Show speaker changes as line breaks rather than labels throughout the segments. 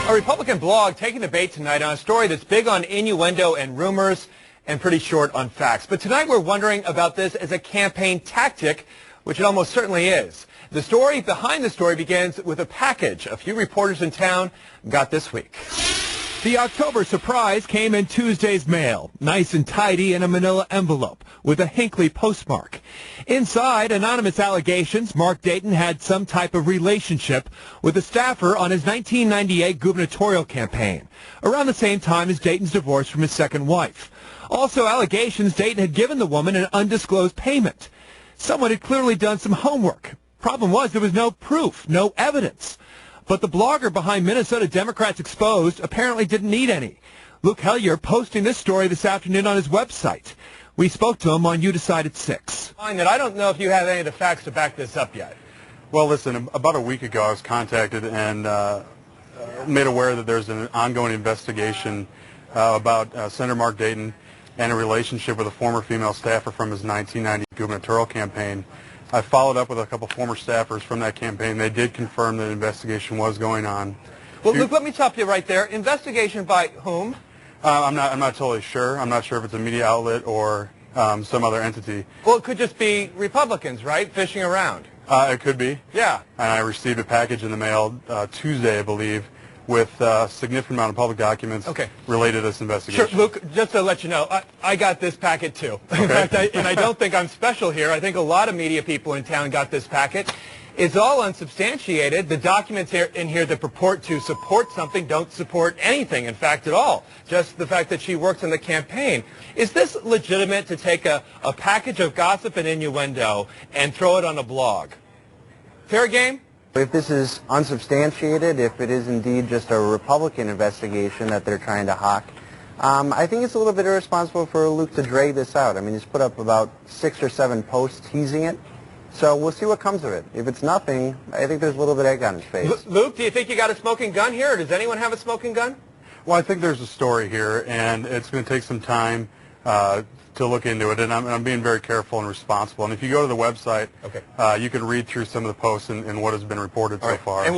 A Republican blog taking the bait tonight on a story that's big on innuendo and rumors and pretty short on facts. But tonight we're wondering about this as a campaign tactic, which it almost certainly is. The story behind the story begins with a package a few reporters in town got this week. The October surprise came in Tuesday's mail, nice and tidy in a manila envelope with a Hinckley postmark. Inside, anonymous allegations Mark Dayton had some type of relationship with a staffer on his 1998 gubernatorial campaign, around the same time as Dayton's divorce from his second wife. Also allegations Dayton had given the woman an undisclosed payment. Someone had clearly done some homework. Problem was there was no proof, no evidence. But the blogger behind Minnesota Democrats Exposed apparently didn't need any. Luke Hellier posting this story this afternoon on his website. We spoke to him on You Decide at 6. I don't know if you have any of the facts to back this up yet.
Well, listen, about a week ago I was contacted and made aware that there's an ongoing investigation about Senator Mark Dayton and a relationship with a former female staffer from his 1990 gubernatorial campaign. I followed up with a couple former staffers from that campaign. They did confirm that an investigation was going on.
Well, Luke, let me stop you right there. Investigation by whom?
I'm not totally sure. I'm not sure if it's a media outlet or some other entity.
Well, it could just be Republicans, right, fishing around.
It could be.
Yeah.
And I received a package in the mail Tuesday, I believe, with a significant amount of public documents related to this investigation.
Sure, Luke, just to let you know, I got this packet too.
Okay.
In fact, and I don't think I'm special here. I think a lot of media people in town got this packet. It's all unsubstantiated. The documents in here that purport to support something don't support anything, in fact, at all. Just the fact that she works in the campaign. Is this legitimate to take a package of gossip and innuendo and throw it on a blog? Fair game?
If this is unsubstantiated, if it is indeed just a Republican investigation that they're trying to hawk, I think it's a little bit irresponsible for Luke to drag this out. I mean, he's put up about 6 or 7 posts teasing it. So we'll see what comes of it. If it's nothing, I think there's a little bit of egg on his face.
Luke, do you think you got a smoking gun here, or does anyone have a smoking gun?
Well, I think there's a story here, and it's going to take some time to look into it, and I'm being very careful and responsible. And if you go to the website, you can read through some of the posts and what has been reported so far.
And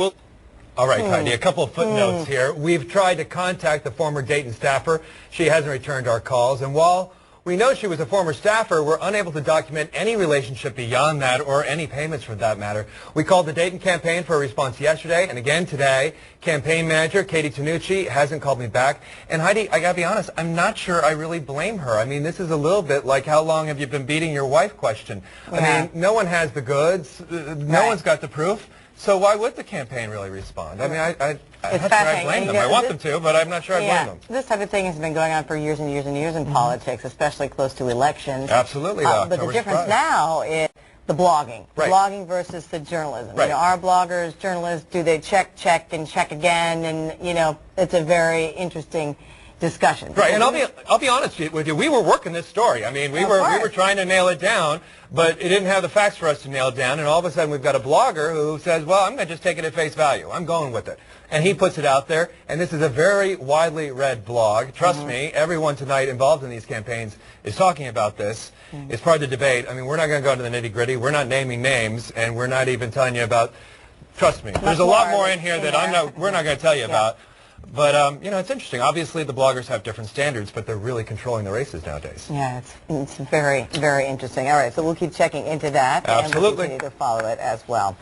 all right, Heidi, a couple of footnotes here. We've tried to contact the former Dayton staffer. She hasn't returned our calls. And while we know she was a former staffer, we're unable to document any relationship beyond that or any payments for that matter. We called the Dayton campaign for a response yesterday and again today. Campaign manager Katie Tanucci hasn't called me back. And Heidi, I got to be honest, I'm not sure I really blame her. I mean, this is a little bit like how long have you been beating your wife question. Yeah. I mean, no one has the goods. No one's got the proof. So why would the campaign really respond? I mean, I'm not sure I blame them. I want them to, but I'm not sure I blame them.
This type of thing has been going on for years and years and years in politics, especially close to elections.
Absolutely.
But the difference now is the blogging.
Right.
Blogging versus the journalism.
Right.
You know, our bloggers, journalists, do they check and check again? And, you know, it's a very interesting discussion.
Right, and I'll be honest with you. We were working this story. I mean, we were trying to nail it down, but it didn't have the facts for us to nail it down. And all of a sudden, we've got a blogger who says, "Well, I'm going to just take it at face value. I'm going with it." And he puts it out there. And this is a very widely read blog. Trust me, everyone tonight involved in these campaigns is talking about this. It's part of the debate. I mean, we're not going to go into the nitty gritty. We're not naming names, and we're not even telling you about. Trust me, there's a lot more in here that we're not going to tell you about. But, you know, it's interesting. Obviously, the bloggers have different standards, but they're really controlling the races nowadays.
Yeah, it's very, very interesting. All right, so we'll keep checking into that.
Absolutely.
And we'll continue to follow it as well.